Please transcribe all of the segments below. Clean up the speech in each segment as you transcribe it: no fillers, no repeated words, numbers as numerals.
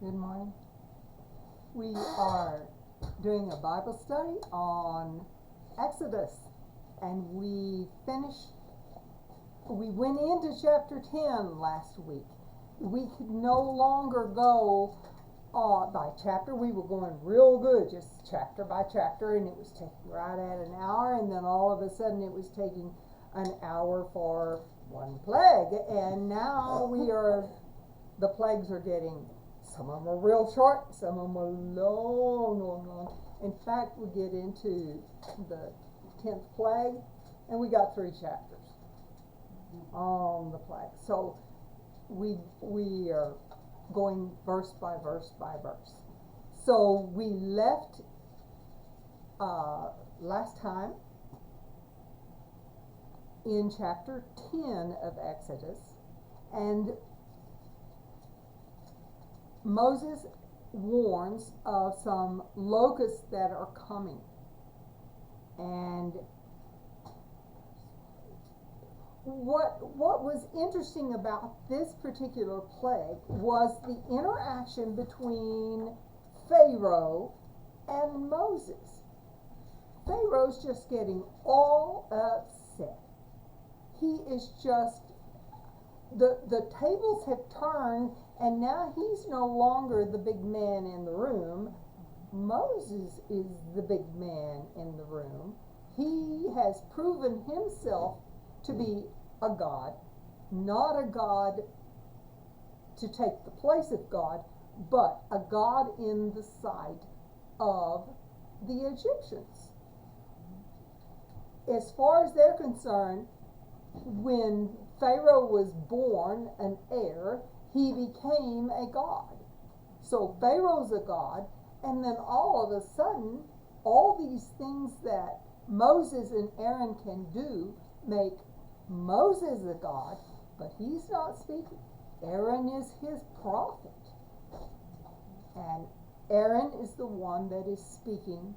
Good morning. We are doing a Bible study on Exodus, and we went into chapter 10 last week. We could no longer go by chapter. We were going real good, just chapter by chapter, and it was taking right at an hour, and then all of a sudden it was taking an hour for one plague, and now the plagues are getting, some of them are real short, some of them are long. In fact, we get into the 10th plague, and we got 3 chapters on the plague. So we are going verse by verse by verse. So we left last time in chapter 10 of Exodus, and Moses warns of some locusts that are coming. And what was interesting about this particular plague was the interaction between Pharaoh and Moses. Pharaoh's just getting all upset. He is just, the tables have turned, and now he's no longer the big man in the room. Moses is the big man in the room. He has proven himself to be a god, not a god to take the place of God, but a god in the sight of the Egyptians. As far as they're concerned, when Pharaoh was born an heir, he became a god. So Pharaoh's a god, and then all of a sudden, all these things that Moses and Aaron can do make Moses a god, but he's not speaking. Aaron is his prophet. And Aaron is the one that is speaking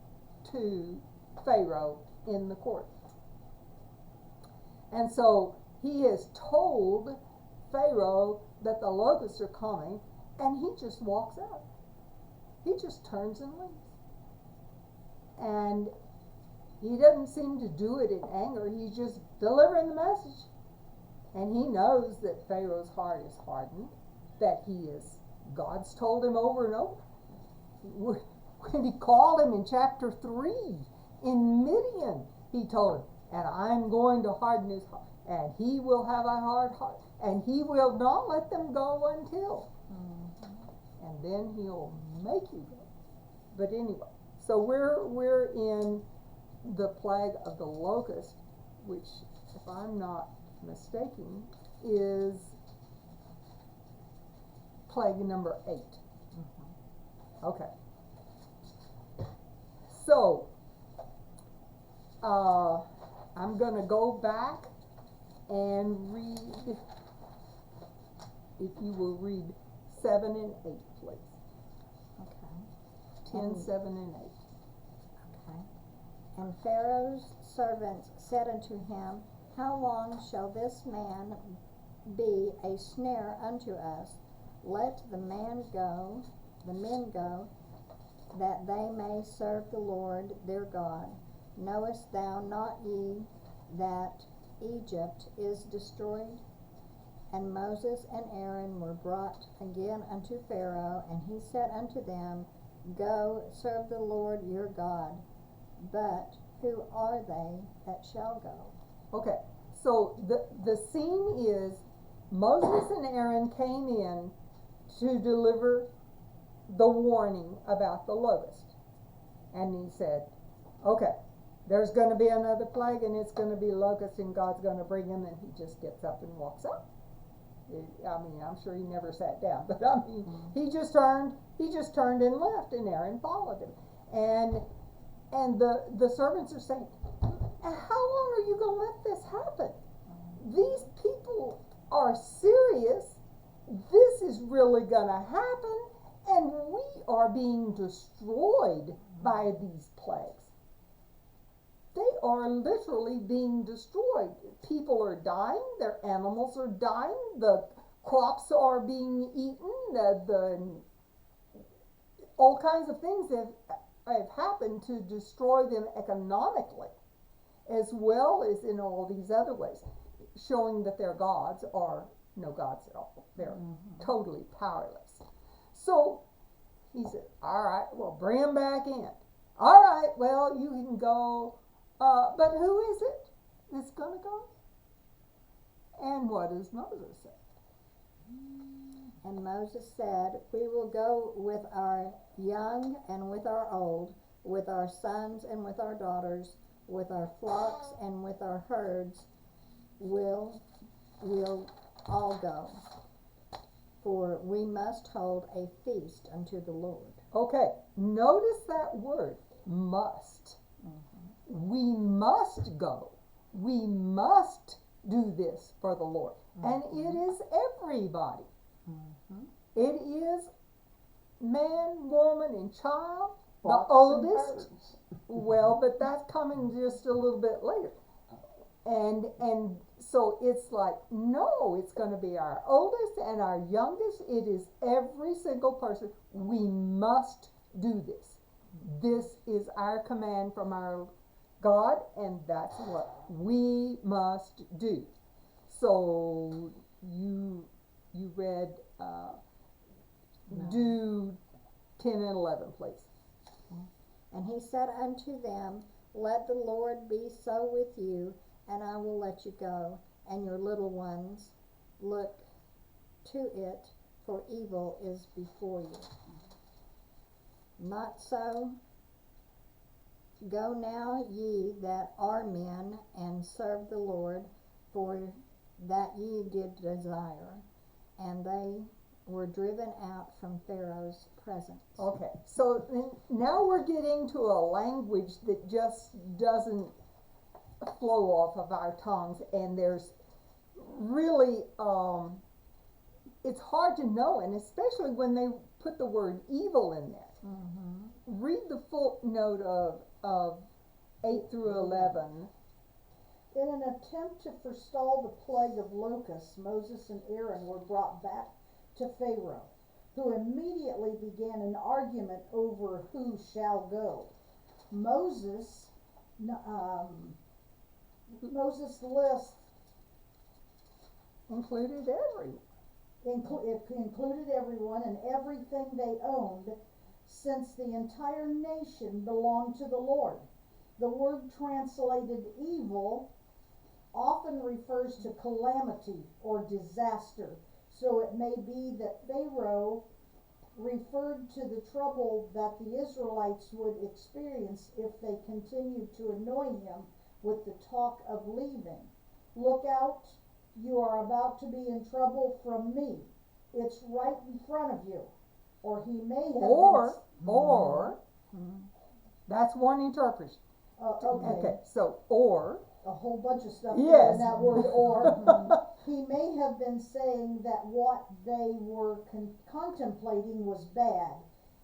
to Pharaoh in the court. And so he has told Pharaoh that the locusts are coming, and he just walks out. He just turns and leaves. And he doesn't seem to do it in anger. He's just delivering the message. And he knows that Pharaoh's heart is hardened, that God's told him over and over. When he called him in chapter 3 in Midian, he told him, and I'm going to harden his heart, and he will have a hard heart, and he will not let them go until. And then he'll make you go. But anyway, so we're in the plague of the locust, which, if I'm not mistaken, is plague number 8. Okay. So, I'm going to go back and read, if you will read 7 and 8, please. Okay. 10, 7, and 8. Okay. And Pharaoh's servants said unto him, How long shall this man be a snare unto us? Let the men go, that they may serve the Lord their God. Knowest thou not ye that Egypt is destroyed? And Moses and Aaron were brought again unto Pharaoh, and he said unto them, Go, serve the Lord your God. But who are they that shall go? Okay, so the scene is Moses and Aaron came in to deliver the warning about the locust. And he said, okay, there's going to be another plague, and it's going to be locusts, and God's going to bring them, and he just gets up and walks out. I'm sure he never sat down, but he just turned and left, and Aaron followed him. And the servants are saying, how long are you going to let this happen? These people are serious. This is really going to happen, and we are being destroyed by these plagues. They are literally being destroyed. People are dying, their animals are dying, the crops are being eaten, all kinds of things have happened to destroy them economically, as well as in all these other ways, showing that their gods are no gods at all. They're totally powerless. So he said, all right, well, bring them back in. All right, well, you can go, but who is it that's going to go? And what does Moses say? And Moses said, we will go with our young and with our old, with our sons and with our daughters, with our flocks and with our herds, we'll all go. For we must hold a feast unto the Lord. Okay, notice that word, must. We must go. We must do this for the Lord. And it is everybody. It is man, woman, and child, the oldest. Well, but that's coming just a little bit later. And so it's like, no, it's going to be our oldest and our youngest. It is every single person. We must do this. This is our command from our God, and that's what we must do. So you read, do 10 and 11, please. And he said unto them, let the Lord be so with you, and I will let you go, and your little ones. Look to it, for evil is before you. Not so. Go now, ye that are men, and serve the Lord, for that ye did desire. And they were driven out from Pharaoh's presence. Okay, so now we're getting to a language that just doesn't flow off of our tongues, and there's really, it's hard to know, and especially when they put the word evil in there. Read the footnote of 8 through 11. In an attempt to forestall the plague of locusts, Moses and Aaron were brought back to Pharaoh, who immediately began an argument over who shall go. Moses' list Included everyone. it included everyone and everything they owned, since the entire nation belonged to the Lord. The word translated evil often refers to calamity or disaster, so it may be that Pharaoh referred to the trouble that the Israelites would experience if they continued to annoy him with the talk of leaving. Look out, you are about to be in trouble from me. It's right in front of you. Or he may have Or, that's one interpretation. Okay, so, or. A whole bunch of stuff Yes. in that word or. He may have been saying that what they were contemplating was bad,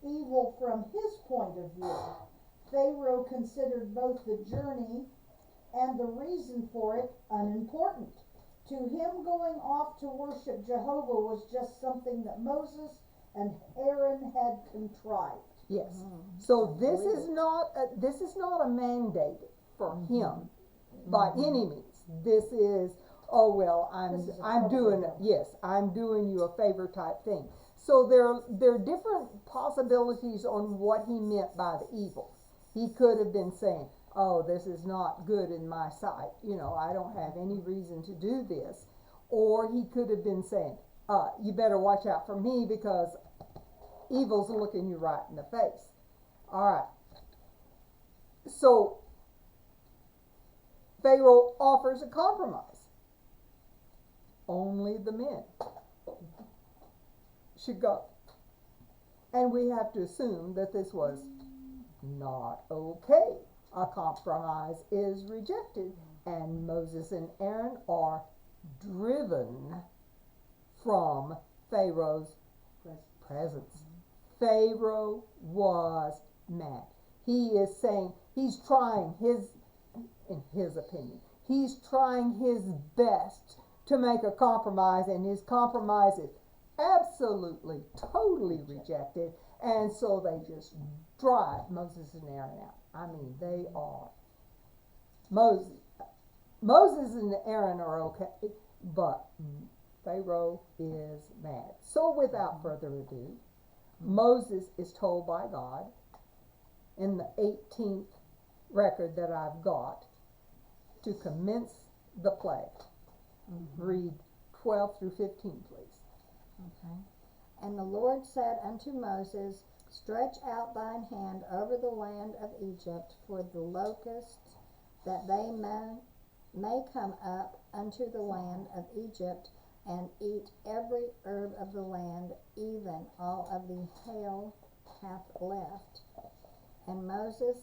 evil from his point of view. Pharaoh considered both the journey and the reason for it unimportant. To him, going off to worship Jehovah was just something that Moses and Aaron had contrived. Yes. So this is not a mandate for him by any means. This is, oh well, I'm doing it. Yes, I'm doing you a favor type thing. So there are different possibilities on what he meant by the evil. He could have been saying, oh, this is not good in my sight. You know, I don't have any reason to do this. Or he could have been saying, you better watch out for me because evil's looking you right in the face. All right. So Pharaoh offers a compromise. Only the men should go. And we have to assume that this was not okay. A compromise is rejected, and Moses and Aaron are driven from Pharaoh's presence. Pharaoh was mad. He is saying, he's trying in his opinion, he's trying his best to make a compromise, and his compromise is, absolutely, totally rejected, and so they just drive Moses and Aaron out. I mean, they are Moses and Aaron are okay, but Pharaoh is mad. So without further ado, Moses is told by God in the 18th record that I've got to commence the plague. Read 12 through 15, please. Okay. And the Lord said unto Moses, Stretch out thine hand over the land of Egypt for the locusts, that they may come up unto the land of Egypt, and eat every herb of the land, even all of the hail hath left. And Moses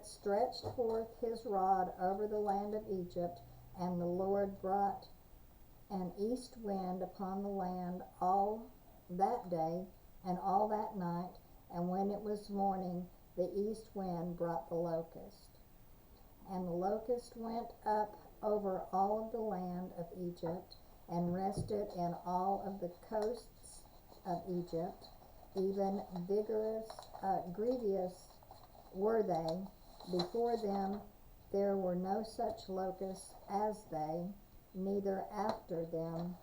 stretched forth his rod over the land of Egypt, and the Lord brought an east wind upon the land all that day and all that night, and when it was morning, the east wind brought the locust. And the locust went up over all of the land of Egypt, and rested in all of the coasts of Egypt, even grievous were they. Before them there were no such locusts as they, neither after them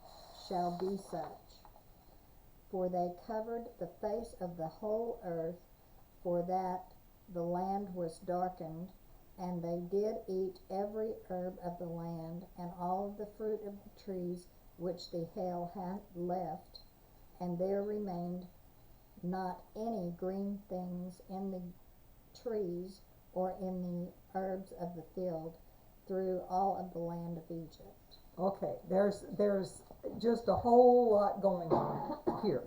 shall be such. For they covered the face of the whole earth, for that the land was darkened, and they did eat every herb of the land, and all of the fruit of the trees which the hail had left, and there remained not any green things in the trees or in the herbs of the field through all of the land of Egypt. Okay, there's just a whole lot going on here.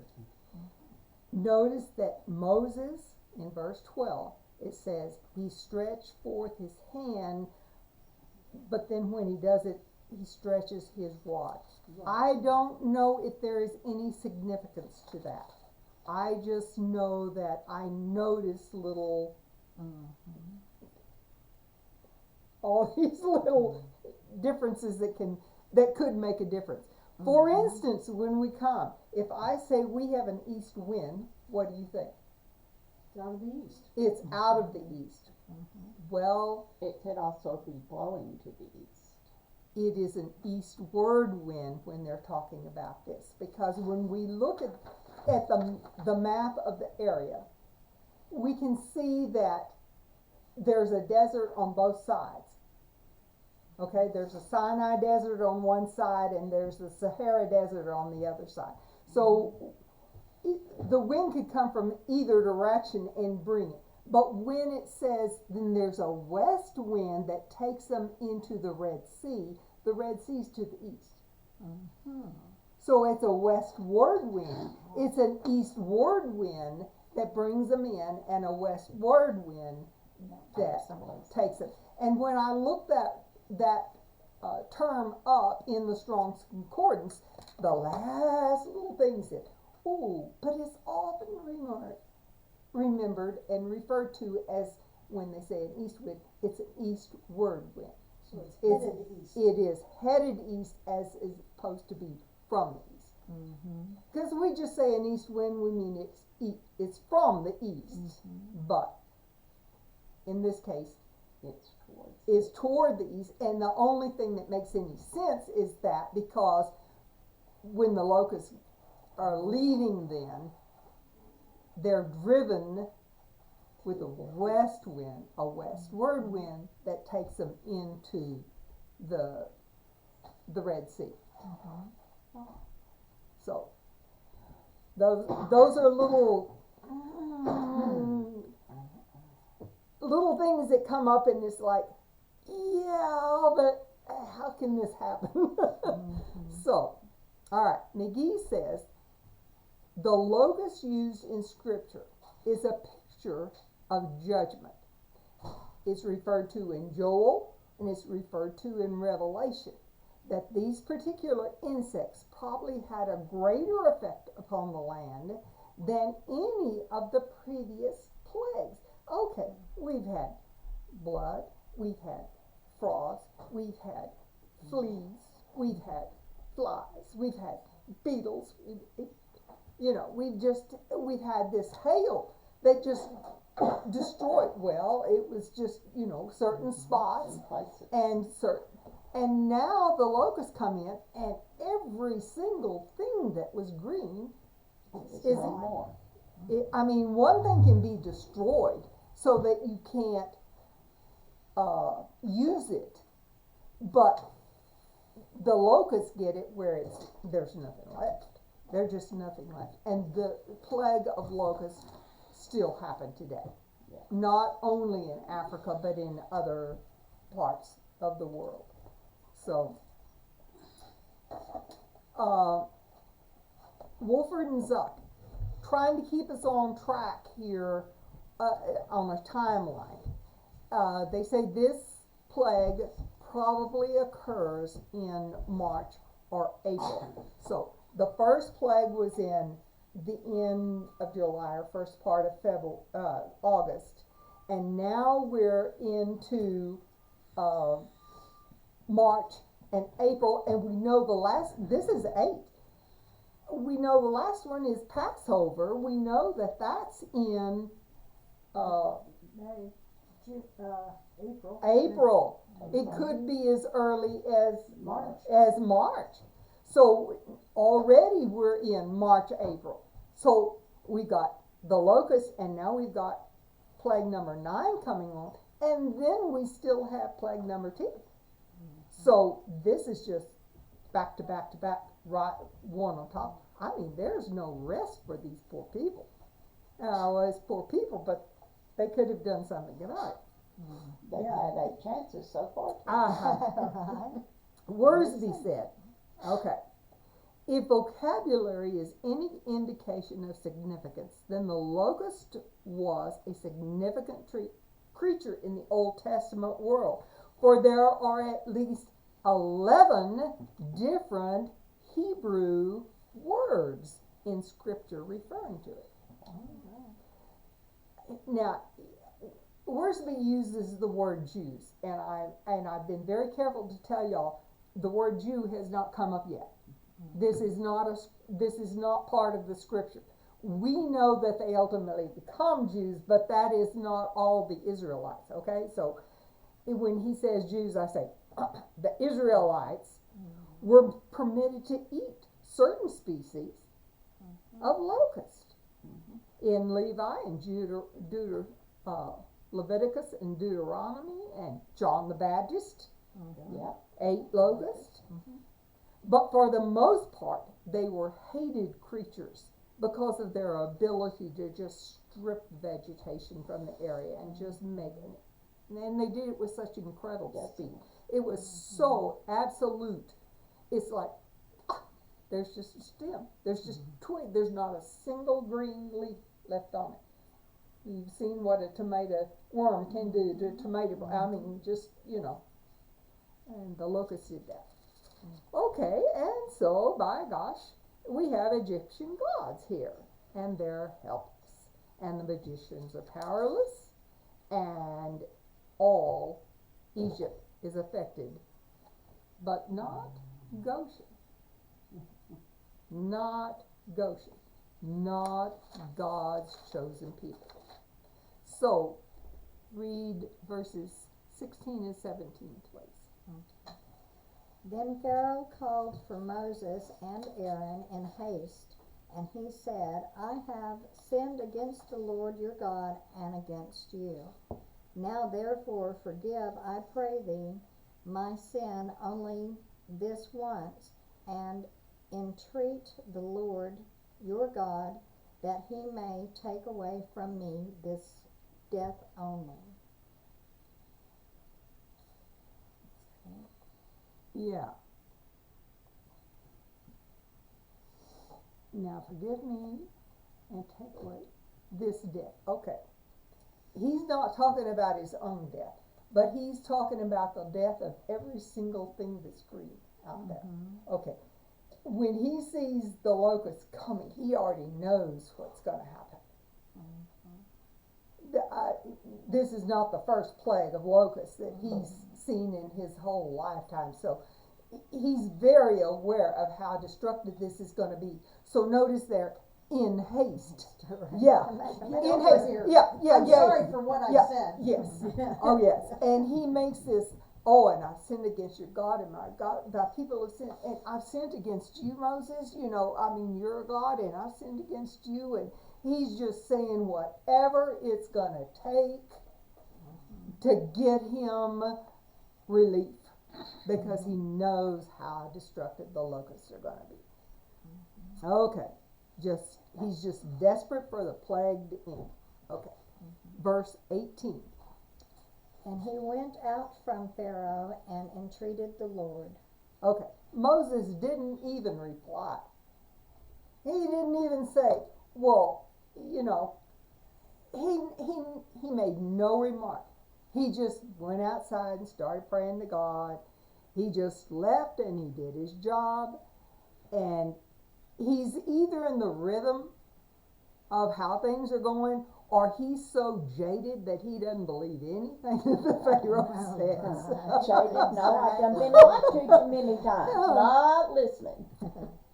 Notice that Moses, in verse 12, it says he stretched forth his hand, but then when he does it, he stretches his rod. I don't know if there is any significance to that. I just know that I notice little, all these little differences that could make a difference. For instance, when we come, if I say we have an east wind, what do you think? It's out of the east. It's out of the east. Well, It could also be blowing to the east. it is an eastward wind when they're talking about this, because when we look at the map of the area, we can see that there's a desert on both sides. Okay, there's a Sinai desert on one side and there's the Sahara desert on the other side. So the wind could come from either direction and bring it. But when it says then there's a west wind that takes them into the Red Sea's to the east. So it's a westward wind. It's an eastward wind that brings them in, and a westward wind that takes them. And when I looked that term up in the Strong's Concordance, the last little thing said, "Ooh," but it's often remembered and referred to as, when they say an east wind, it's an eastward wind. So it's headed east. It is headed east as is supposed to be from the east. Because we just say an east wind, we mean it's from the east. But in this case, It's toward the east, and the only thing that makes any sense is that because when the locusts are leaving them, they're driven with a west wind, a westward wind that takes them into the Red Sea. So those are little things that come up, and it's like, yeah, but how can this happen? So, all right, McGee says the locust used in Scripture is a picture of judgment. It's referred to in Joel, and it's referred to in Revelation, that these particular insects probably had a greater effect upon the land than any of the previous plagues. Okay, we've had blood, we've had frogs, we've had fleas, we've had flies, we've had beetles. We've had this hail that just destroyed. Well, it was just, certain spots In places. and now the locusts come in and every single thing that was green It's is no more. one thing can be destroyed so that you can't use it, but the locusts get it where there's nothing left. There's just nothing left, and the plague of locusts still happen today. Yeah. Not only in Africa but in other parts of the world. So, Wolford and Zuck, trying to keep us on track here on a timeline. They say this plague probably occurs in March or April. So the first plague was in the end of July or first part of August, and now we're into March and April, and we know this is 8. We know the last one is Passover. We know that that's in May, June, April. April. It could be as early as March. March. So already we're in March, April. So we got the locust, and now we've got plague number 9 coming on, and then we still have plague number 10. So this is just back to back to back, right, one on top. There's no rest for these poor people. It's poor people, but they could have done something about They've had 8 chances so far. it. Worsby said, okay, if vocabulary is any indication of significance, then the locust was a significant creature in the Old Testament world, for there are at least 11 different Hebrew words in Scripture referring to it. Now, Worsby uses the word Jews, and I've been very careful to tell y'all the word Jew has not come up yet. This is not part of the Scripture. We know that they ultimately become Jews, but that is not all the Israelites. Okay, so when he says Jews, I say the Israelites were permitted to eat certain species of locust in Levi and Leviticus and Deuteronomy, and John the Baptist ate locust. But for the most part, they were hated creatures because of their ability to just strip vegetation from the area and just make it. And they did it with such incredible speed. It was so absolute. It's like, there's just a stem. There's just a twig. There's not a single green leaf left on it. You've seen what a tomato worm can do to a tomato. And the locust did that. Okay, and so, by gosh, we have Egyptian gods here, and they're helpless, and the magicians are powerless, and all Egypt is affected, but not Goshen. Not Goshen. Not God's chosen people. So, read verses 16 and 17, please. Then Pharaoh called for Moses and Aaron in haste, and he said, I have sinned against the Lord your God and against you. Now therefore forgive, I pray thee, my sin only this once, and entreat the Lord your God that he may take away from me this death only. Yeah. Now forgive me and take away this death. Okay. He's not talking about his own death, but he's talking about the death of every single thing that's green out there. Okay. When he sees the locusts coming, he already knows what's going to happen. This is not the first plague of locusts that he's seen in his whole lifetime. So he's very aware of how destructive this is gonna be. So notice there, in haste. Yeah, Get in over haste, here. yeah, yeah, I'm yeah. sorry for what I Yeah, said. yes. Oh, yes. And he makes this, oh, and I've sinned against your God, and my God, thy people have sinned, and I've sinned against you, Moses. You know, I mean, you're a God, and I've sinned against you. And he's just saying whatever it's gonna take to get him relief, because he knows how destructive the locusts are gonna be. Okay. He's just desperate for the plague to end. Okay. Verse 18. And he went out from Pharaoh and entreated the Lord. Okay. Moses didn't even reply. He didn't even say, well, you know, he made no remark. He just went outside and started praying to God. He just left and he did his job. And he's either in the rhythm of how things are going, or he's so jaded that he doesn't believe anything that the Pharaoh says. Jaded, no, I've done been lied to too many times, not listening.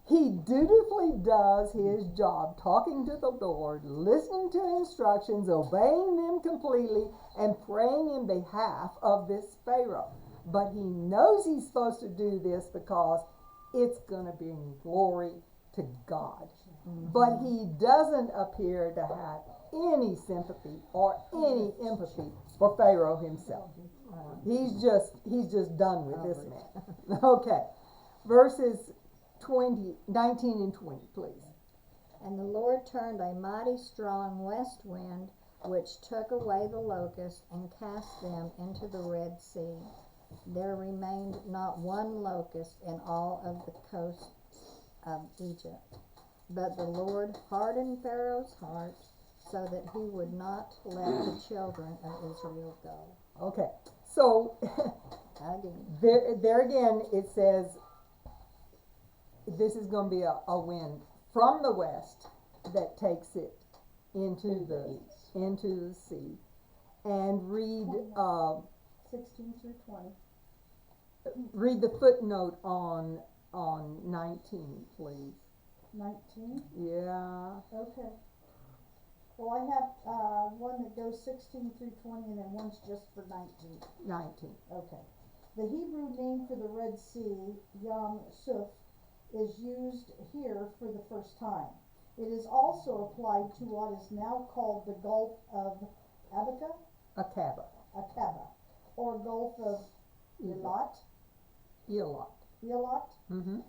He dutifully does his job, talking to the Lord, listening to instructions, obeying them completely, and praying in behalf of this Pharaoh. But he knows he's supposed to do this because it's going to bring glory to God. But he doesn't appear to have any sympathy or any empathy for Pharaoh himself. He's just done with this man. Okay. Verses 19 and 20, please. And the Lord turned a mighty strong west wind, which took away the locusts and cast them into the Red Sea. There remained not one locust in all of the coasts of Egypt. But the Lord hardened Pharaoh's heart, so that he would not let the children of Israel go. Okay. So Again. there again it says this is going to be a wind from the west that takes it into the sea. And read 16 through 20. read the footnote on 19, please. 19? Yeah. Okay. Well, I have one that goes 16 through 20, and then one's just for 19. 19. Okay. The Hebrew name for the Red Sea, Yam Suf, is used here for the first time. It is also applied to what is now called the Gulf of Akaba. or Gulf of Elat. Elat. Mm-hmm.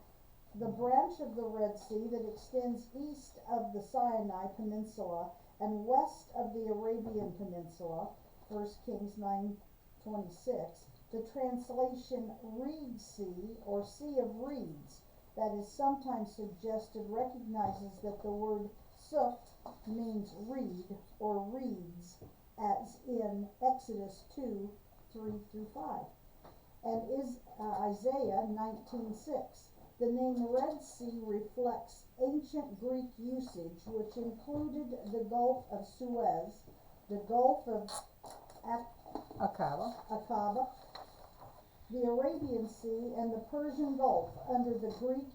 The branch of the Red Sea that extends east of the Sinai Peninsula and west of the Arabian Peninsula, 1 Kings 9:26. The translation Reed Sea or Sea of Reeds that is sometimes suggested recognizes that the word Suf means reed or reeds, as in Exodus 2:3-5, and is Isaiah 19:6. The name Red Sea reflects ancient Greek usage, which included the Gulf of Suez, the Gulf of Aqaba, the Arabian Sea, and the Persian Gulf under the Greek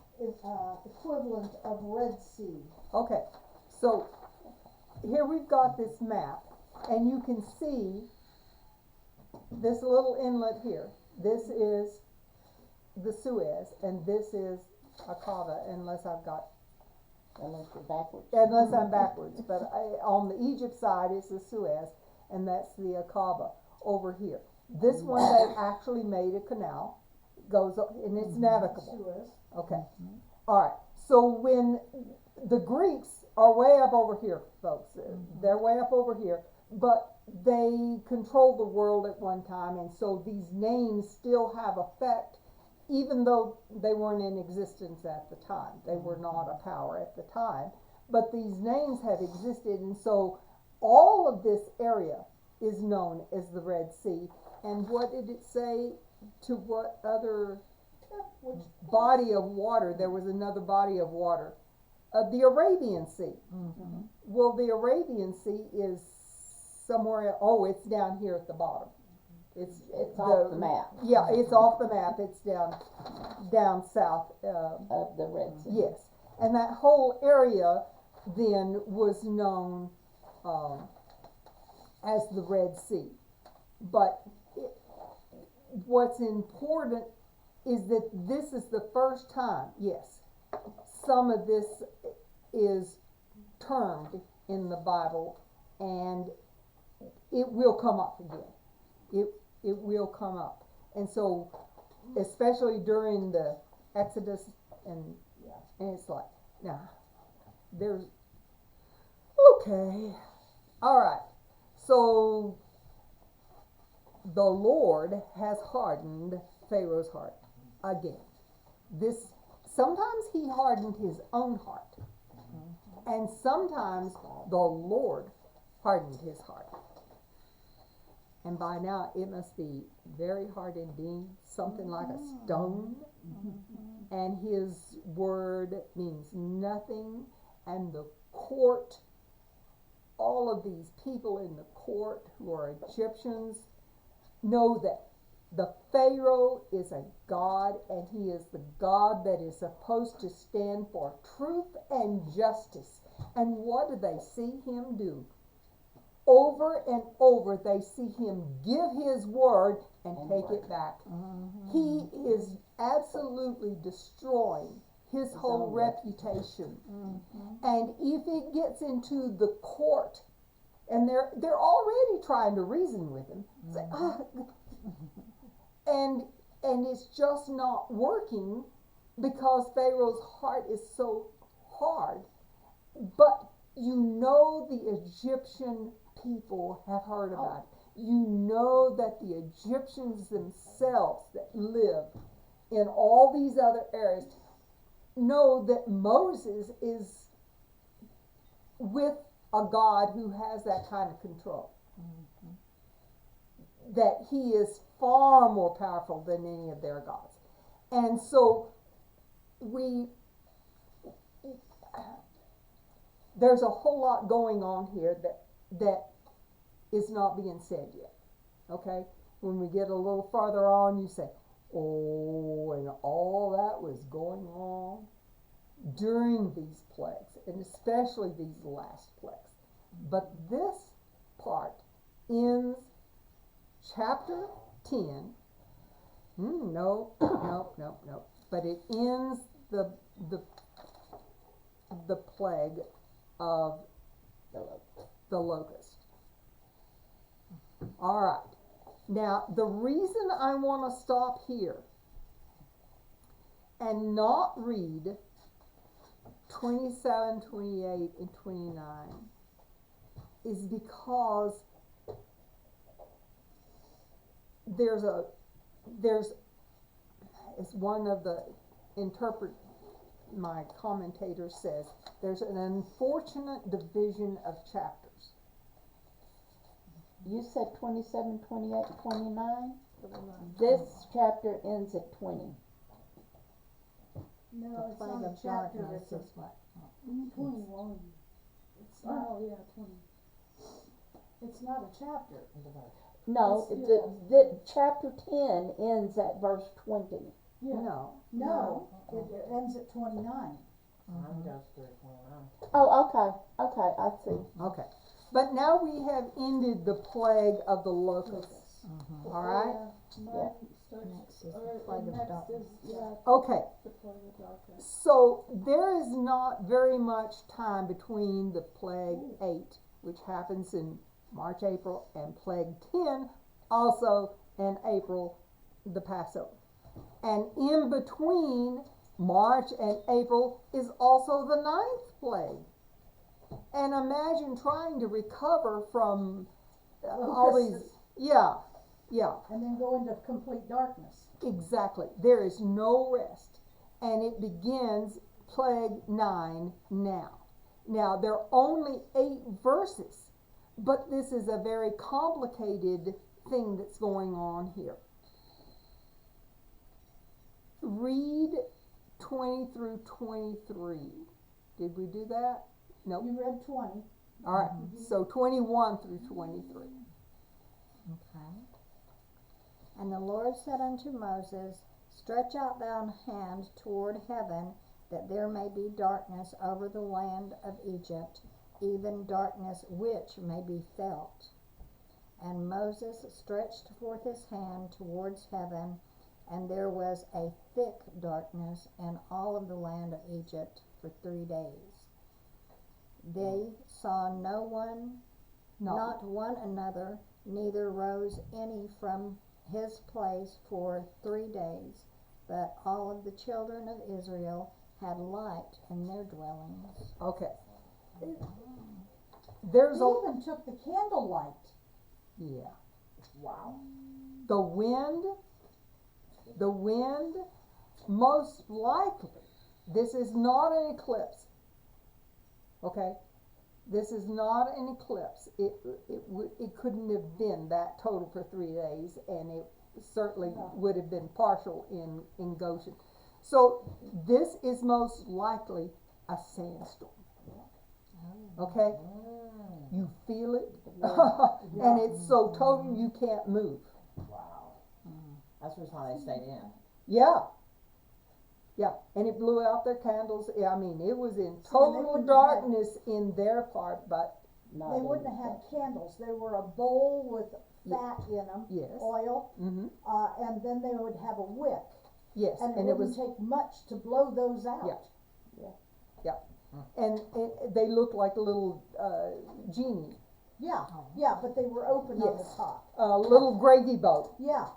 equivalent of Red Sea. Okay, so here we've got this map, and you can see this little inlet here. This is the Suez, and this is Aqaba, unless I'm backwards. But on the Egypt side is the Suez, and that's the Aqaba over here. This one they actually made a canal, goes and it's navigable. Suez. Okay, all right. So when the Greeks are way up over here, folks, they're way up over here, but they controlled the world at one time, and so these names still have effect. Even though they weren't in existence at the time, they were not a power at the time, but these names have existed, and so all of this area is known as the Red Sea. And what did it say to what other body of water? There was another body of water, the Arabian Sea. Mm-hmm. Well, the Arabian Sea is somewhere, it's down here at the bottom. It's off the map Yeah, it's off the map. It's down south. of the Red Sea. Yes, and that whole area then was known as the Red Sea. But what's important is that this is the first time, yes, some of this is termed in the Bible, and it will come up again. It will come up. And so, especially during the Exodus, and it's like, nah, there's, okay, all right. So, the Lord has hardened Pharaoh's heart again. Sometimes he hardened his own heart, and sometimes the Lord hardened his heart. And by now it must be very hard indeed, something like a stone, and his word means nothing, and the court, all of these people in the court who are Egyptians know that the Pharaoh is a God, and he is the God that is supposed to stand for truth and justice. And what do they see him do? Over and over they see him give his word and take it back. He is absolutely destroying his whole reputation. And if it gets into the court, and they're already trying to reason with him, say, and it's just not working because Pharaoh's heart is so hard. But you know the Egyptian people have heard about it. You know that the Egyptians themselves that live in all these other areas know that Moses is with a God who has that kind of control. That he is far more powerful than any of their gods. And so there's a whole lot going on here that is not being said yet. Okay? When we get a little farther on, you say, oh, and all that was going on during these plagues, and especially these last plagues. But this part ends chapter 10. No. But it ends the plague of the locust. All right. Now, the reason I want to stop here and not read 27, 28, and 29 is because as one of the my commentator says, there's an unfortunate division of chapters. You said 27, 28, 29? This chapter ends at 20. No, The it's plague not a of chapter, darkness it's a is what? 21. It's not, 20. It's not a chapter. No, It's- the chapter 10 ends at verse 20. No. No, it ends at 29. Mine goes through 29. Oh, okay, I see. Okay. But now we have ended the plague of the locusts. All right? Yeah. Next is the plague of darkness. Okay. The plague of darkness. So there is not very much time between the plague 8, which happens in March, April, and plague 10, also in April, the Passover. And in between March and April is also the 9th plague. And imagine trying to recover from all these, yeah, And then go into complete darkness. exactly. There is no rest. And it begins plague 9 now. Now, there are only 8 verses, but this is a very complicated thing that's going on here. Read 20 through 23. Did we do that? Nope. You read 20. All right. So 21 through 23. Okay. And the Lord said unto Moses, Stretch out thine hand toward heaven, that there may be darkness over the land of Egypt, even darkness which may be felt. And Moses stretched forth his hand towards heaven, and there was a thick darkness in all of the land of Egypt for 3 days. They saw no one, not one another, neither rose any from his place for 3 days, but all of the children of Israel had light in their dwellings. Okay. He There's a, even took the candlelight. yeah. Wow. The wind, most likely, this is not an eclipse. Okay? This is not an eclipse. It couldn't have been that total for 3 days, and it certainly would have been partial in Goshen. So this is most likely a sandstorm. Okay? You feel it, and it's so total you can't move. Wow. That's the reason why they stayed in. Yeah. Yeah, and it blew out their candles. I mean, it was in they total wouldn't have darkness in their part, but Not They in- wouldn't have had candles. They were a bowl with fat in them, yes. oil, and then they would have a wick. Yes, And it and it wouldn't was, take much to blow those out. and they looked like a little genie, Yeah, but they were open on the Yes. top. a little gravy boat, Yeah,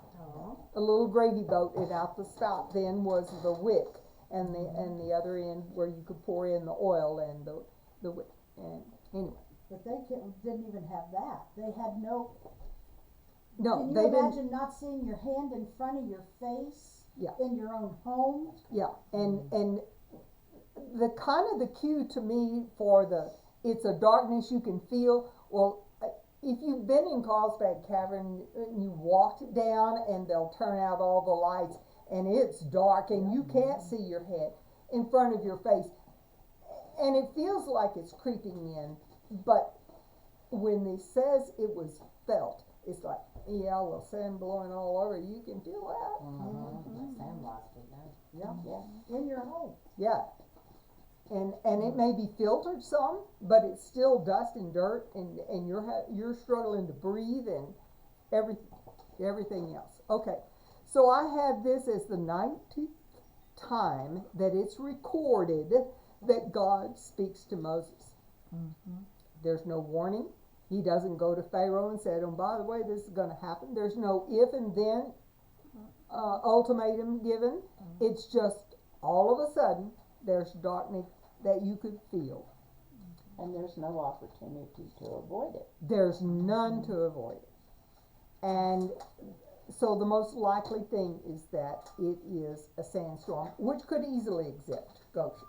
a little gravy boat, and out the spout then was the wick, and the other end where you could pour in the oil and the wick, and anyway. but they didn't even have that. They had no. No, Can you they didn't, imagine not seeing your hand in front of your face Yeah. in your own home? yeah, and the kind of the cue to me for it's a darkness you can feel. Well, if you've been in Carlsbad Cavern and you walked down and they'll turn out all the lights and it's dark and you can't see your head in front of your face, and it feels like it's creeping in, but when it says it was felt, it's like, yeah, well, sand blowing all over, you can feel that. Like sandblasted, yeah. Yeah, in your home. Yeah. And it may be filtered some, but it's still dust and dirt, and you're struggling to breathe and everything else. Okay, so I have this as the 19th time that it's recorded that God speaks to Moses. There's no warning. He doesn't go to Pharaoh and say, "Oh, by the way, this is going to happen." There's no if and then ultimatum given. It's just all of a sudden there's darkness that you could feel. And there's no opportunity to avoid it. There's none to avoid it. And so the most likely thing is that it is a sandstorm, which could easily exist, Goshen.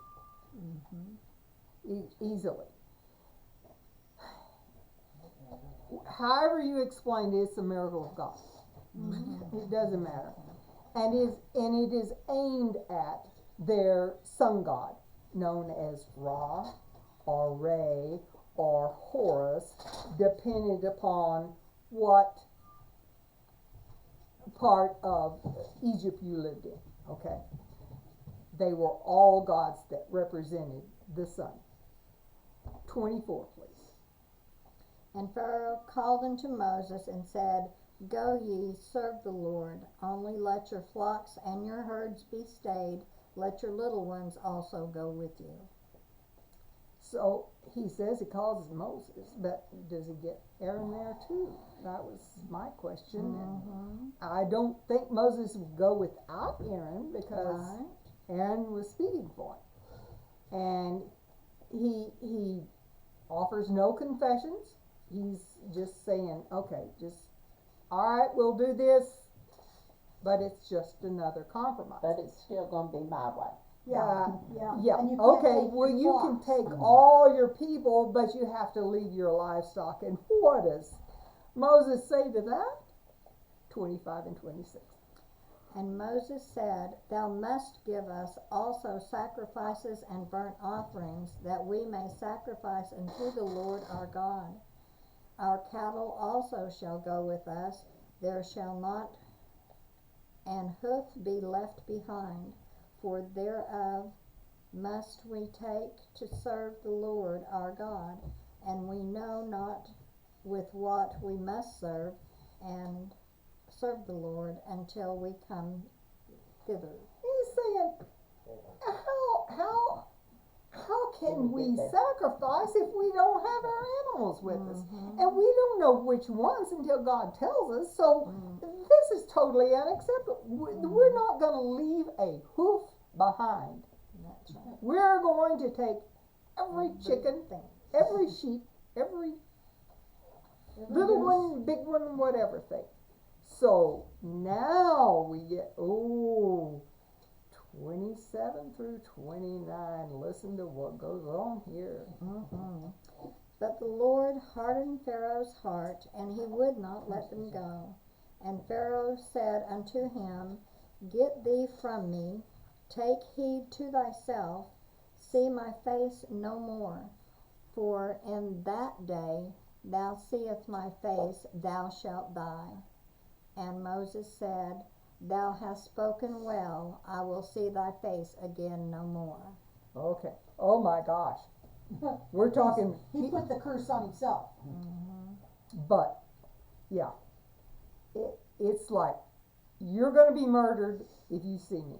Easily. However you explain it, it's a miracle of God. It doesn't matter. And it is aimed at their sun god, known as Ra, or Re, or Horus, depending upon what part of Egypt you lived in, okay? They were all gods that represented the sun. 24, please. And Pharaoh called unto Moses and said, Go ye, serve the Lord, only let your flocks and your herds be stayed, let your little ones also go with you. So he says he calls Moses, but does he get Aaron there too? That was my question. And I don't think Moses would go without Aaron because Right. Aaron was speaking for him. And he offers no confessions. He's just saying, okay, all right, we'll do this, but it's just another compromise. But it's still gonna be my way. Yeah, yeah. Yeah, And you can't okay, take well, your you can flocks. take all your people, but you have to leave your livestock. And what does Moses say to that? 25 and 26. And Moses said, Thou must give us also sacrifices and burnt offerings, that we may sacrifice unto the Lord our God. Our cattle also shall go with us. There shall not and hoof be left behind, for thereof must we take to serve the Lord our God, and we know not with what we must serve the Lord until we come thither. He's saying, how can we sacrifice if we don't have our animals with us? And we don't know which ones until God tells us. So this is totally unacceptable. We're not going to leave a hoof behind. That's right. We're going to take every chicken, every sheep, every little one, big one, whatever thing. So now we get, 27 through 29. Listen to what goes on here. But the Lord hardened Pharaoh's heart, and he would not let them go. And Pharaoh said unto him, Get thee from me, take heed to thyself, see my face no more. For in that day thou seest my face, thou shalt die. And Moses said, Thou hast spoken well, I will see thy face again no more. Okay. Oh my gosh. We're talking, He put the curse on himself. but yeah, it's like, you're going to be murdered if you see me.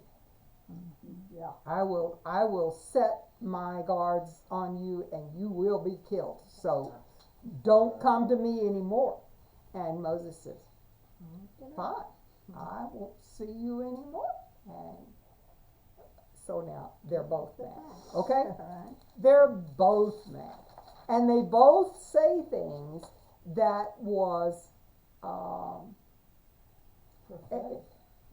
Yeah. I will set my guards on you and you will be killed. So don't come to me anymore. And Moses says, fine, I won't see you anymore. And so now they're both mad. Okay? Alright. They're both mad. And they both say things that was,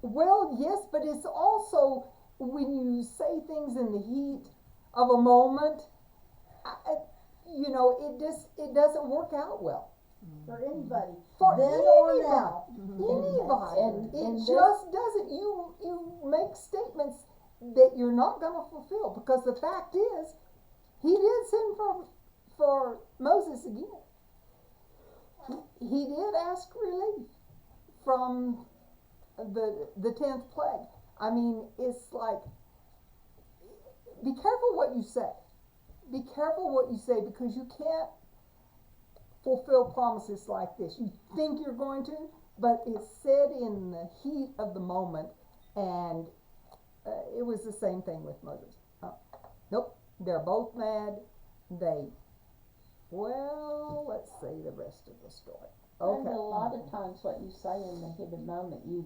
well, yes, but it's also when you say things in the heat of a moment, it doesn't work out well. For anybody. For Then anybody. or now. Anybody. And It this- just doesn't. You make statements that you're not going to fulfill, because the fact is, he did send for Moses again. He did ask relief from the 10th plague. I mean, it's like, be careful what you say. Be careful what you say, because you can't fulfill promises like this. You think you're going to, but it's said in the heat of the moment, and it was the same thing with Moses. Nope, they're both mad. Let's say the rest of the story. And a Okay. lot of times what you say in the heat of the moment, you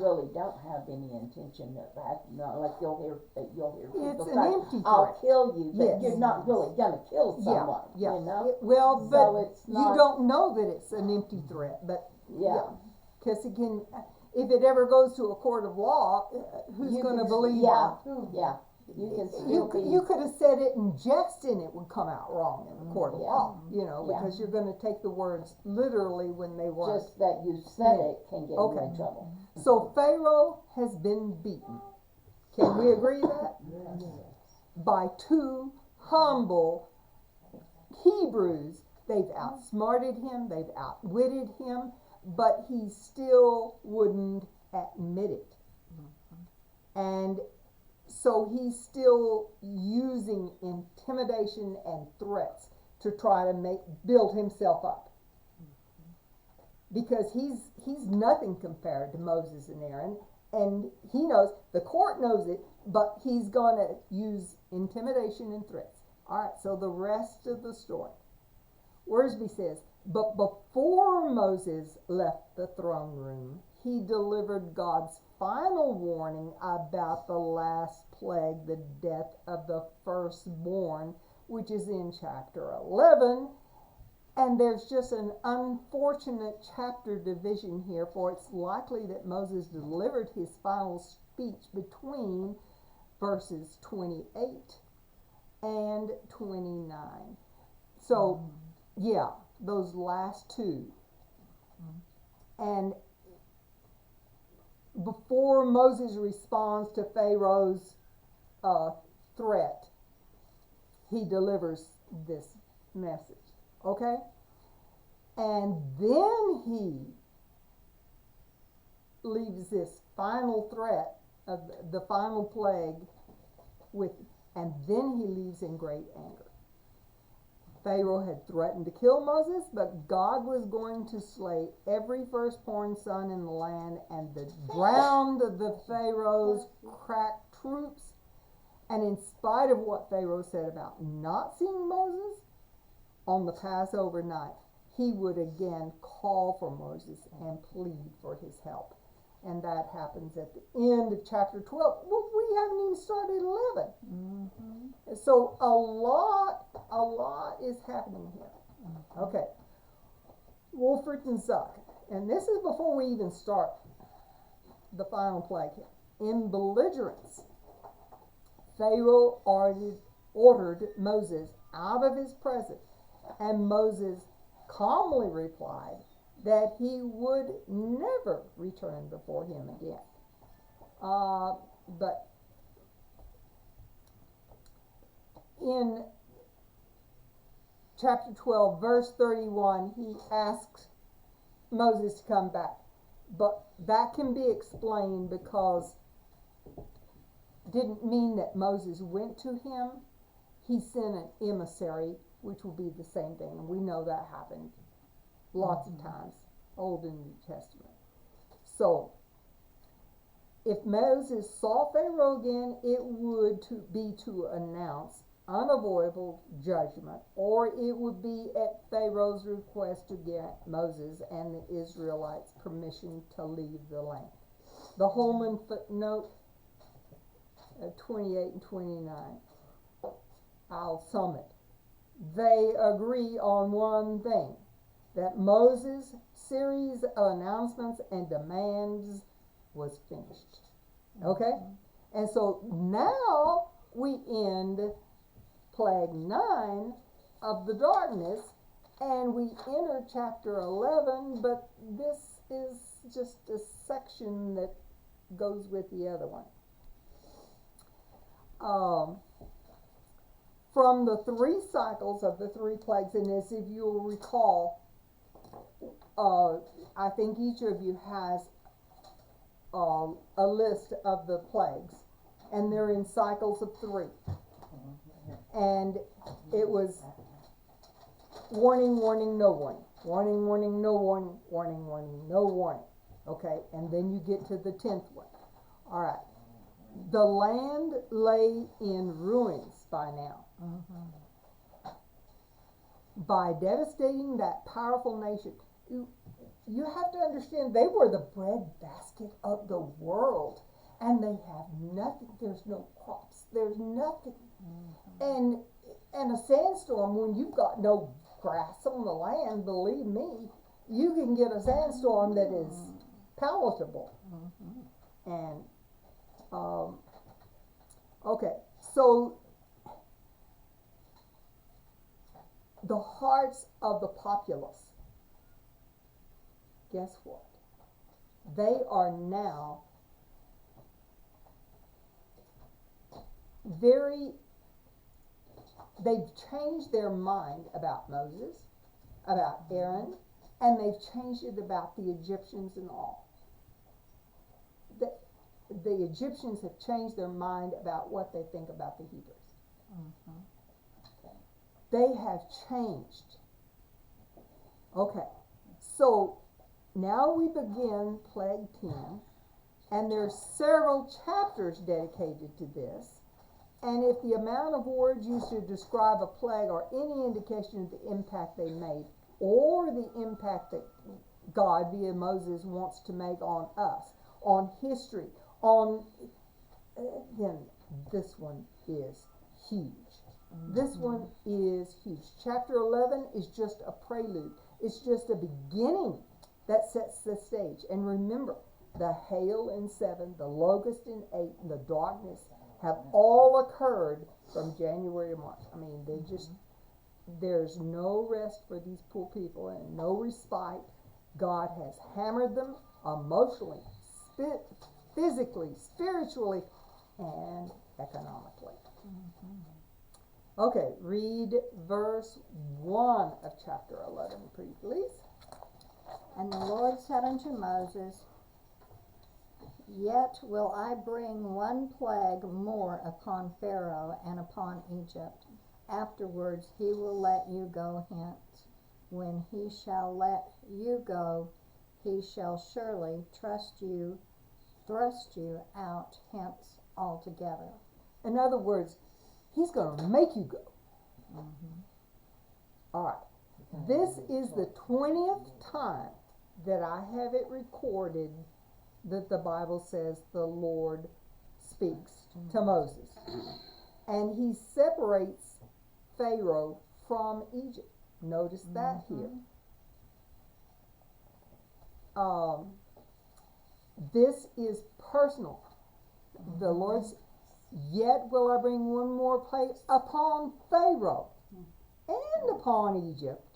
really don't have any intention of that. Like you'll hear people It's an say, empty I'll threat. kill you, but Yes. you're not really gonna kill Yeah, someone, yeah. you know? Well, So but it's you not- don't know that it's an empty threat, but Yeah. because it can, if it ever goes to a court of law, who's You going to can- believe yeah, that? yeah. You can still You be, could have said it in jest and it would come out wrong in the court of Yeah. law, Yeah. because you're going to take the words literally when they weren't. just that you said it can get you Okay. in trouble. So Pharaoh has been beaten. Can we agree that? By two humble Hebrews. They've outsmarted him, they've outwitted him, but he still wouldn't admit it. And so he's still using intimidation and threats to try to build himself up. Because he's nothing compared to Moses and Aaron, and he knows, the court knows it, but he's gonna use intimidation and threats. Alright, so the rest of the story. Worsby says, but before Moses left the throne room, he delivered God's final warning about the last plague, the death of the firstborn, which is in chapter 11. And there's just an unfortunate chapter division here, for it's likely that Moses delivered his final speech between verses 28 and 29. So, yeah, those last two. And before Moses responds to Pharaoh's threat, he delivers this message. Okay? And then he leaves this final threat of the final plague and then he leaves in great anger. Pharaoh had threatened to kill Moses, but God was going to slay every firstborn son in the land and drown the Pharaoh's crack troops. And in spite of what Pharaoh said about not seeing Moses, on the Passover night, he would again call for Moses and plead for his help. And that happens at the end of chapter 12. Well, we haven't even started 11. Mm-hmm. So a lot is happening here. Okay. Wolfert and Zuck. And this is before we even start the final plague here. In belligerence, Pharaoh ordered Moses out of his presence, and Moses calmly replied that he would never return before him again. But in chapter 12, verse 31, he asks Moses to come back. But that can be explained because didn't mean that Moses went to him. He sent an emissary, which will be the same thing. And we know that happened lots of times, Old and New Testament. So, if Moses saw Pharaoh again, it would be to announce unavoidable judgment, or it would be at Pharaoh's request to get Moses and the Israelites permission to leave the land. The Holman footnote 28 and 29. I'll sum it. They agree on one thing, that Moses' series of announcements and demands was finished. Okay? And so now we end plague 9 of the darkness, and we enter chapter 11, but this is just a section that goes with the other one. From the 3 cycles of the 3 plagues, and as if you'll recall, I think each of you has a list of the plagues, and they're in cycles of 3. And it was warning, warning, no warning. Warning, warning, no warning. Warning, warning, no warning. Okay, and then you get to the 10th one. All right. The land lay in ruins by now. By devastating that powerful nation. You have to understand, they were the breadbasket of the world, and they have nothing. There's no crops. There's nothing. And a sandstorm, when you've got no grass on the land, believe me, you can get a sandstorm that is palatable. And okay, so the hearts of the populace, guess what? They are now they've changed their mind about Moses, about Aaron, and they've changed it about the Egyptians and all. The Egyptians have changed their mind about what they think about the Hebrews. They have changed. Okay, so now we begin Plague 10, and there's several chapters dedicated to this. And if the amount of words used to describe a plague are any indication of the impact they made, or the impact that God via Moses wants to make on us, on history, then this one is huge. This one is huge. Chapter 11 is just a prelude. It's just a beginning that sets the stage. And remember, the hail in 7, the locust in 8, and the darkness have all occurred from January to March. I mean, there's no rest for these poor people and no respite. God has hammered them emotionally, physically, spiritually, and economically. Okay, read verse 1 of chapter 11, please. And the Lord said unto Moses, Yet will I bring one plague more upon Pharaoh and upon Egypt. Afterwards he will let you go hence. When he shall let you go, he shall surely thrust you out hence altogether. In other words, he's going to make you go. All right. This is the 20th time that I have it recorded that the Bible says the Lord speaks to Moses. And he separates Pharaoh from Egypt. Notice that here. This is personal. The Lord's, yet will I bring one more plague upon Pharaoh and upon Egypt.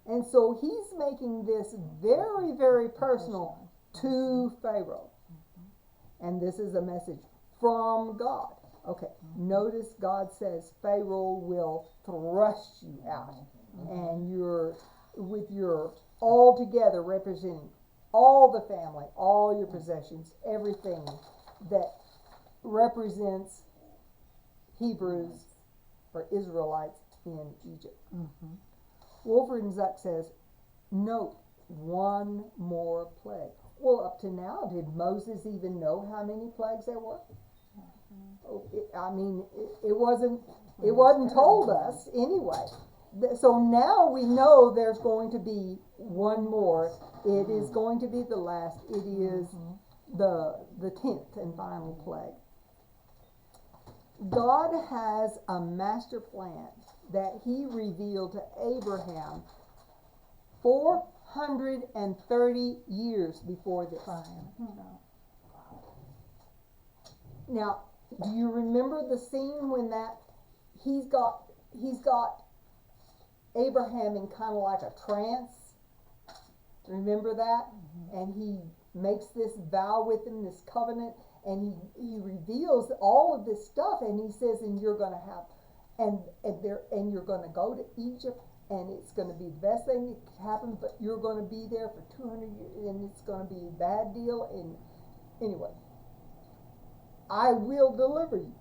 And so he's making this very, very personal to Pharaoh. And this is a message from God. Okay, notice God says Pharaoh will thrust you out. And you're, with your all together representing all the family, all your possessions, everything that represents Hebrews or Israelites in Egypt. Wolford and Zuck says, note one more plague. Well, up to now, did Moses even know how many plagues there were? It wasn't told us anyway. So now we know there's going to be one more. It is going to be the last. It is the 10th and final plague. God has a master plan that he revealed to Abraham 430 years before this. Now, do you remember the scene when that he's got Abraham in kind of like a trance? Remember that? And he makes this vow with him, this covenant, and he reveals all of this stuff, and he says, and you're going to have and you're going to go to Egypt, and it's going to be the best thing that could happen, but you're going to be there for 200 years, and it's going to be a bad deal. And anyway, I will deliver you.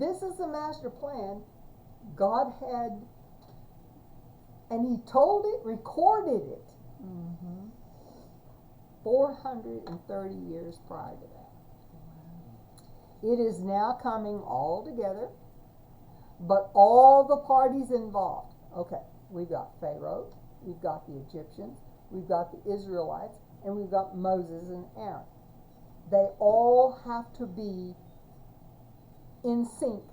This is the master plan God had, and he told it, recorded it 430 years prior to that. It is now coming all together. But all the parties involved, okay, we've got Pharaoh, we've got the Egyptians, we've got the Israelites, and we've got Moses and Aaron. They all have to be in sync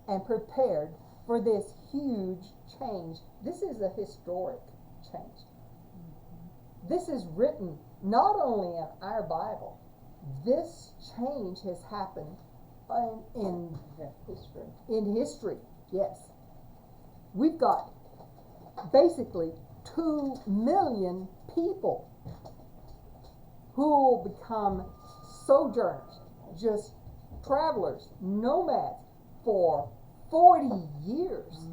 and prepared for this huge change. This is a historic change. This is written not only in our Bible, this change has happened in history. Yes. We've got basically 2 million people who will become sojourners, just travelers, nomads for 40 years.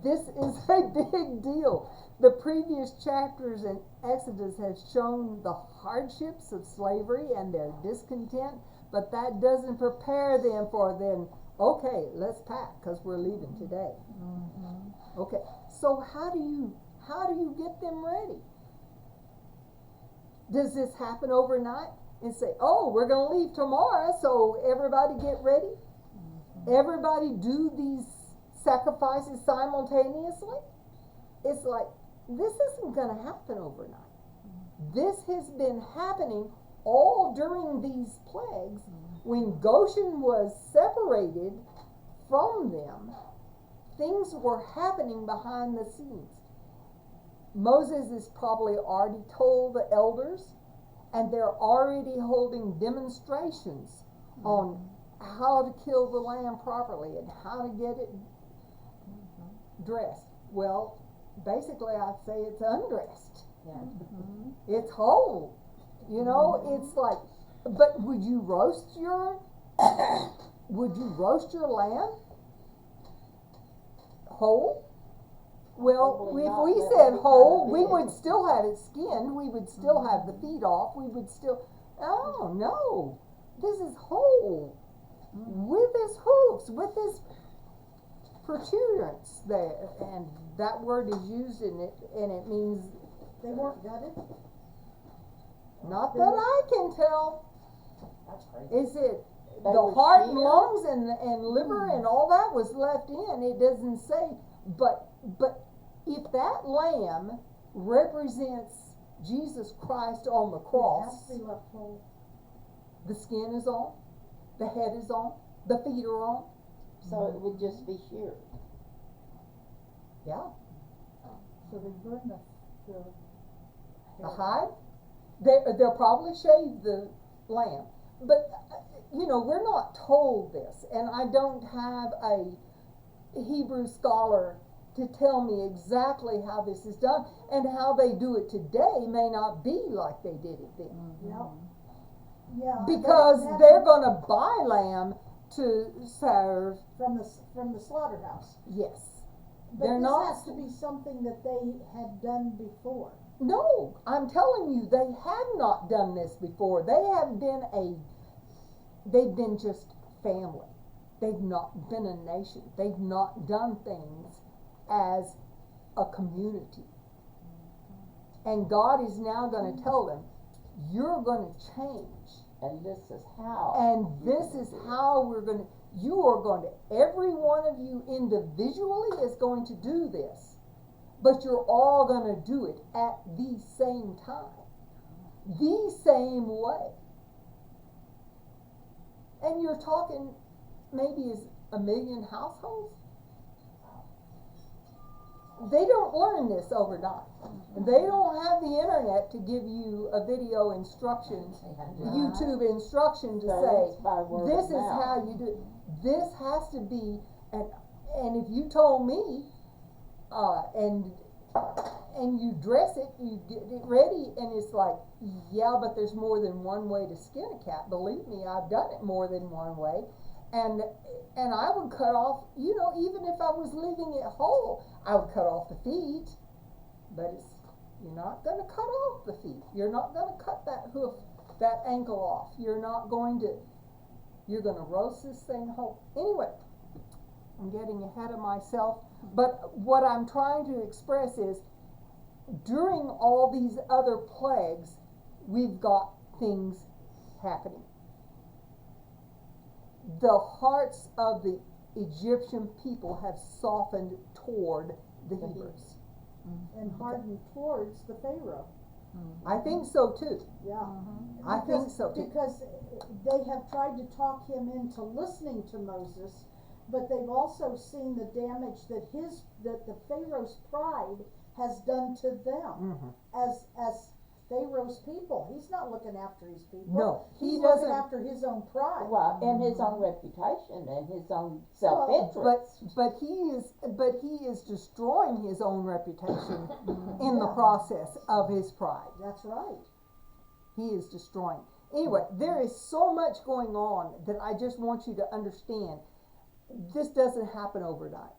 This is a big deal. The previous chapters in Exodus have shown the hardships of slavery and their discontent, but that doesn't prepare them for then, okay, let's pack because we're leaving today. Okay, so how do you get them ready? Does this happen overnight and say, oh, we're going to leave tomorrow, so everybody get ready? Everybody do these sacrifices simultaneously? It's like, this isn't going to happen overnight. This has been happening all during these plagues. When Goshen was separated from them, things were happening behind the scenes. Moses is probably already told the elders, and they're already holding demonstrations on how to kill the lamb properly and how to get it dressed. Well, basically I'd say it's undressed. It's whole. You know, it's like, but would you roast your lamb whole? Well, Probably if not, we but said it'd be whole, kinda we big. would still have it skinned, we would still have the feet off, we would still, oh, no. This is whole, with his hoofs, with his protuberance there, and that word is used in it, and it means, They weren't gutted? not that I can tell, That's crazy. is it They the were heart and sheared? lungs and liver and all that was left in, it doesn't say, but if that lamb represents Jesus Christ on the It has cross, to be left whole. the skin is on, the head is on, the feet are on, So it would just be sheared. yeah, So they burn the the hide, they'll probably shave the lamb, but, you know, we're not told this, and I don't have a Hebrew scholar to tell me exactly how this is done, and how they do it today may not be like they did it then. Yep. Yeah. Because that- they're gonna buy lamb to serve, from the slaughterhouse. yes. But They're this not- has to be something that they had done before. No, I'm telling you, they have not done this before. They've been just family. They've not been a nation. They've not done things as a community. And God is now gonna tell them, you're gonna change. And this is how. And this is how you are going to, every one of you individually is going to do this. But you're all gonna do it at the same time. The same way. And you're talking maybe as 1 million households. They don't learn this overnight. They don't have the internet to give you a video instruction, YouTube instruction to So say, it's by word this of is mouth. how you do it. This has to be, and if you told me, and you dress it, you get it ready, and it's like, yeah, but there's more than one way to skin a cat. Believe me, I've done it more than one way, and I would cut off, you know, even if I was leaving it whole, I would cut off the feet, but you're not gonna cut off the feet. You're not gonna cut that hoof, that ankle off. You're gonna roast this thing whole. Anyway, I'm getting ahead of myself, but what I'm trying to express is, during all these other plagues, we've got things happening. The hearts of the Egyptian people have softened toward the Hebrews. And hardened towards the Pharaoh. I think so too. Yeah. I think so too. Because they have tried to talk him into listening to Moses, but they've also seen the damage that the Pharaoh's pride has done to them as Pharaoh's people. He's not looking after his people. No, he He's doesn't. looking after his own pride. Well, and his own reputation and his own self-interest. But he is destroying his own reputation in the process of his pride. That's right. He is destroying. Anyway, there is so much going on that I just want you to understand. This doesn't happen overnight.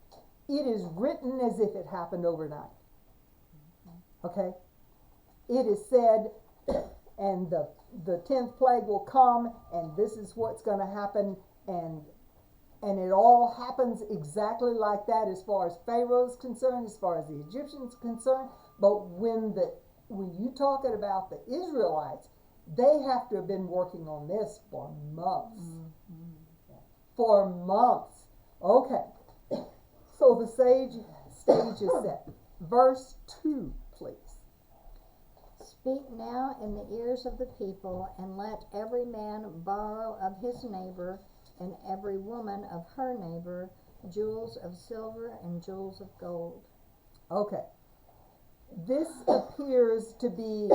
It is written as if it happened overnight. Okay? It is said, and the 10th plague will come, and this is what's going to happen, and it all happens exactly like that as far as Pharaoh's concerned, as far as the Egyptians concerned. But when you talking about the Israelites, they have to have been working on this for months. For months. Okay. So the stage is set. Verse 2, please. Speak now in the ears of the people, and let every man borrow of his neighbor, and every woman of her neighbor, jewels of silver and jewels of gold. Okay. This appears to be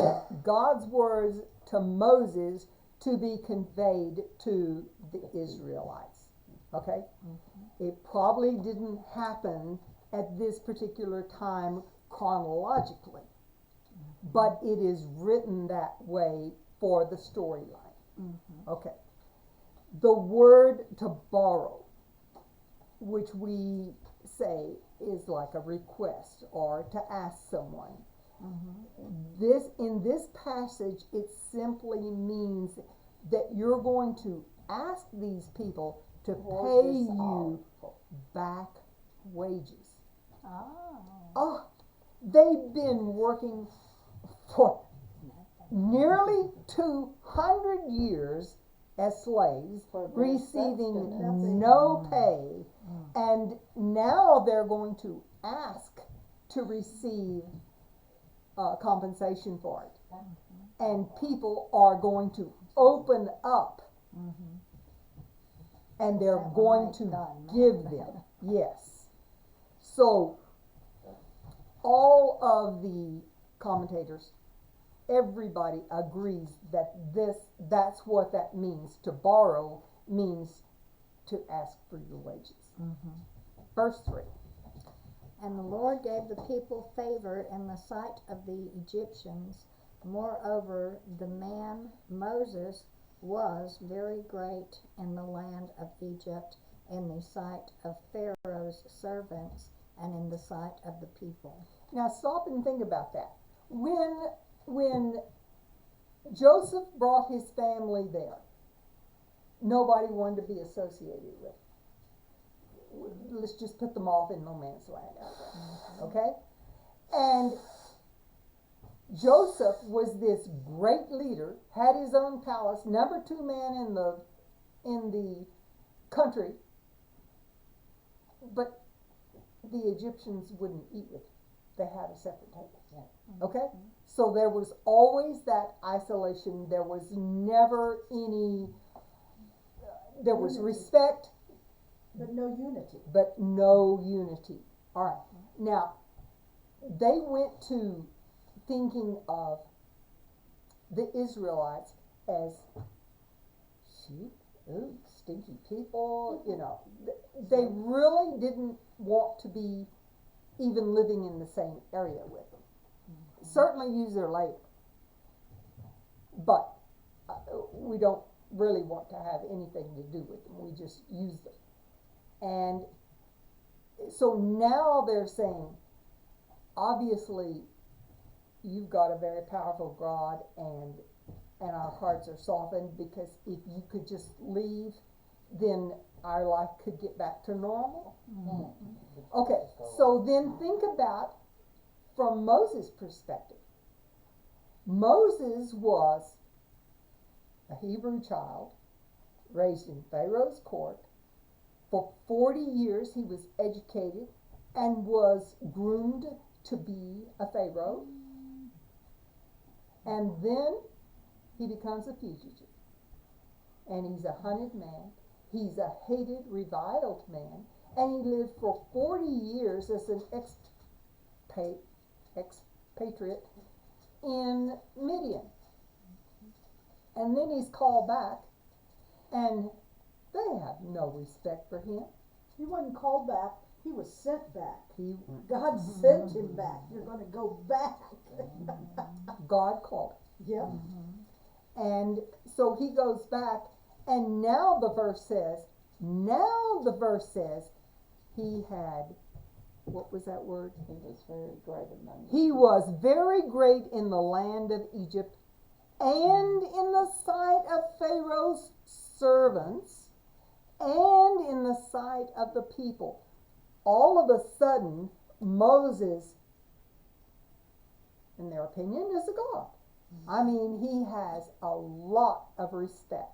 God's words to Moses to be conveyed to the Israelites. Okay? It probably didn't happen at this particular time chronologically, but it is written that way for the storyline. Okay. The word to borrow, which we say is like a request or to ask someone. Mm-hmm. In this passage, it simply means that you're going to ask these people to Pour pay this you out. back wages. Oh. Oh, they've been working for nearly 200 years as slaves, For their receiving sustenance. no pay, and now they're going to ask to receive compensation for it. And people are going to open up, and they're Is that going right? to God, give them. Yes. So, all of the commentators, everybody agrees that that's what that means. To borrow means to ask for your wages. Verse 3. And the Lord gave the people favor in the sight of the Egyptians. Moreover, the man Moses was very great in the land of Egypt, in the sight of Pharaoh's servants, and in the sight of the people. Now stop and think about that. When Joseph brought his family there, nobody wanted to be associated with. Let's just put them off in no man's land out there. Okay? And Joseph was this great leader, had his own palace, number 2 man in the country, but the Egyptians wouldn't eat with him. They had a separate table. Okay? So there was always that isolation. There was never any, there was Unity. respect, But no unity. but no unity. All right. Now, they went to thinking of the Israelites as sheep, ooh, stinky people, you know. They really didn't want to be even living in the same area with them. Certainly use their labor, but we don't really want to have anything to do with them. We just use them. And so now they're saying, obviously, you've got a very powerful God, and our hearts are softened, because if you could just leave, then our life could get back to normal. Okay, so then think about from Moses' perspective. Moses was a Hebrew child, raised in Pharaoh's court. For 40 years he was educated and was groomed to be a Pharaoh. And then he becomes a fugitive. And he's a hunted man. He's a hated, reviled man. And he lived for 40 years as an expatriate in Midian. And then he's called back, and they have no respect for him. He wasn't called back, he was sent back. He, God sent him back. You're gonna go back. God called him. Yep. And so he goes back, and now the verse says, he had, what was that word? He was very great among them. He was very great in the land of Egypt, and in the sight of Pharaoh's servants, and in the sight of the people. All of a sudden, Moses, in their opinion, is a god. I mean, he has a lot of respect.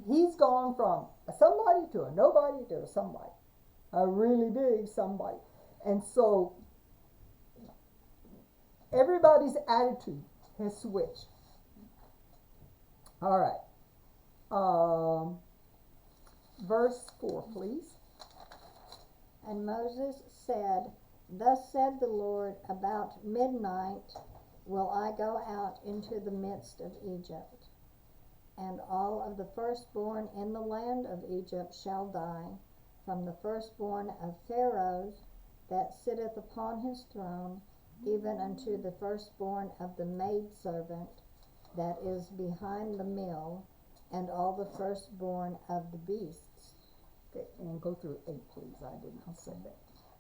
He's gone from a somebody to a nobody to a somebody. A really big somebody. And so, everybody's attitude has switched. All right. Verse 4, please. And Moses said, Thus said the Lord, about midnight will I go out into the midst of Egypt, and all of the firstborn in the land of Egypt shall die, from the firstborn of Pharaoh that sitteth upon his throne, even unto the firstborn of the maidservant that is behind the mill, and all the firstborn of the beasts. Okay, and go through 8, please. I did not say that.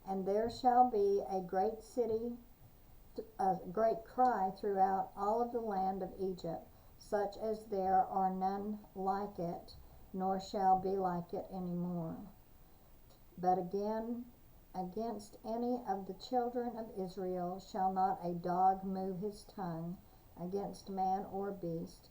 And there shall be a great a great cry throughout all of the land of Egypt, such as there are none like it, nor shall be like it any more. But again, against any of the children of Israel shall not a dog move his tongue against man or beast,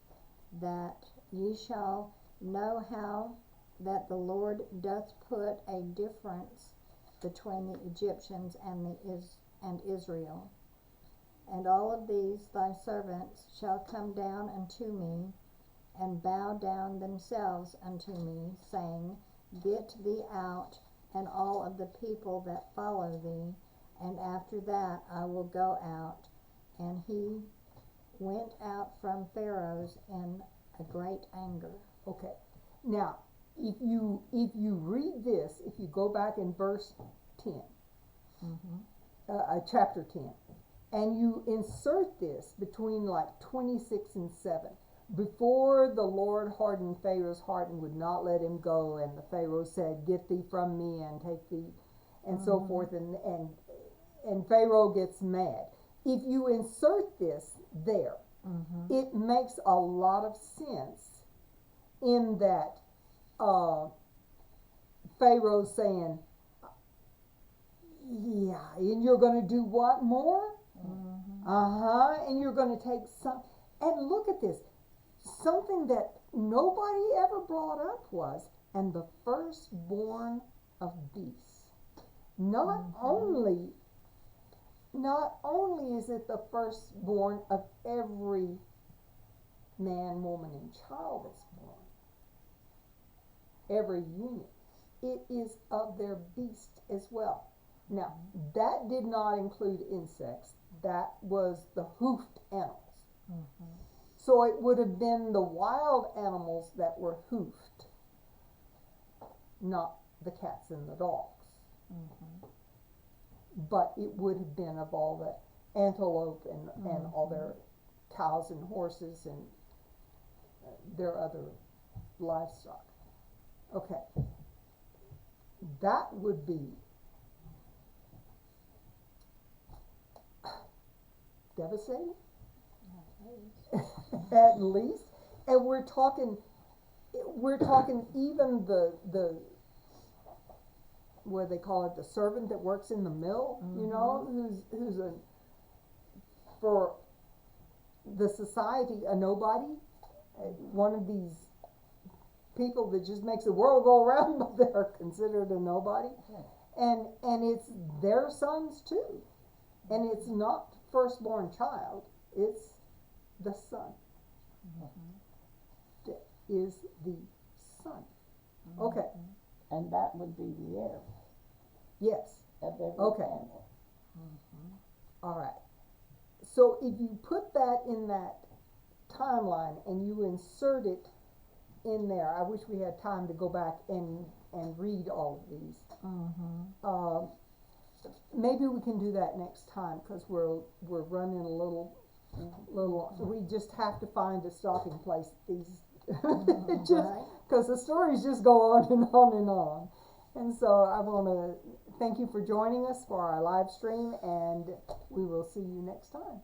that ye shall know how that the Lord doth put a difference between the Egyptians and Israel. And all of these thy servants shall come down unto me, and bow down themselves unto me, saying, Get thee out, and all of the people that follow thee, and after that I will go out. And he went out from Pharaoh's in a great anger. Okay. Now, if you read this, if you go back in verse 10, chapter 10, and you insert this between like 26 and 7, before the Lord hardened Pharaoh's heart and would not let him go, and the Pharaoh said, Get thee from me and take thee, and so forth, and Pharaoh gets mad. If you insert this there, it makes a lot of sense in that Pharaoh's saying, yeah, and you're going to do what more? And you're going to take some, and look at this, something that nobody ever brought up was, and the firstborn of beasts. Not only is it the firstborn of every man, woman, and child that's born, every unit, it is of their beast as well. Now, that did not include insects. That was the hoofed animals. So it would have been the wild animals that were hoofed, not the cats and the dogs. But it would have been of all the antelope and all their cows and horses and their other livestock. Okay. That would be devastating, at least. And we're talking even the what they call it, the servant that works in the mill, you know, who's for the society a nobody, one of these people that just makes the world go around, but they're considered a nobody. And it's their sons too. And it's not firstborn child, it's the son. That is the son. Okay. And that would be the heir Yes. of every Okay. family. All right. So if you put that in that timeline and you insert it in there, I wish we had time to go back and read all of these. Maybe we can do that next time, because we're running a little. We just have to find a stopping place. These because the stories just go on and on and on. And so I want to thank you for joining us for our live stream, and we will see you next time.